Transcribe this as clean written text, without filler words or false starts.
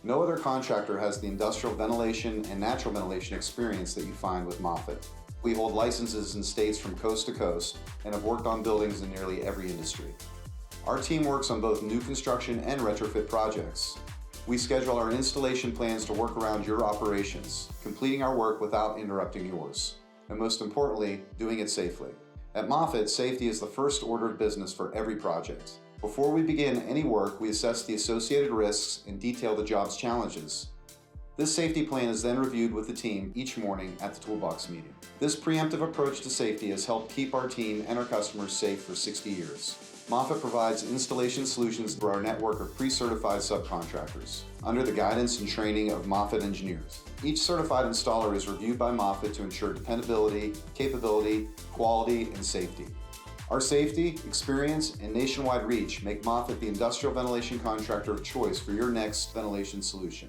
No other contractor has the industrial ventilation and natural ventilation experience that you find with Moffitt. We hold licenses in states from coast to coast and have worked on buildings in nearly every industry. Our team works on both new construction and retrofit projects. We schedule our installation plans to work around your operations, completing our work without interrupting yours, and most importantly, doing it safely. At Moffitt, safety is the first order of business for every project. Before we begin any work, we assess the associated risks and detail the job's challenges. This safety plan is then reviewed with the team each morning at the toolbox meeting. This preemptive approach to safety has helped keep our team and our customers safe for 60 years. Moffitt provides installation solutions through our network of pre-certified subcontractors, under the guidance and training of Moffitt engineers. Each certified installer is reviewed by Moffitt to ensure dependability, capability, quality, and safety. Our safety, experience, and nationwide reach make Moffitt the industrial ventilation contractor of choice for your next ventilation solution.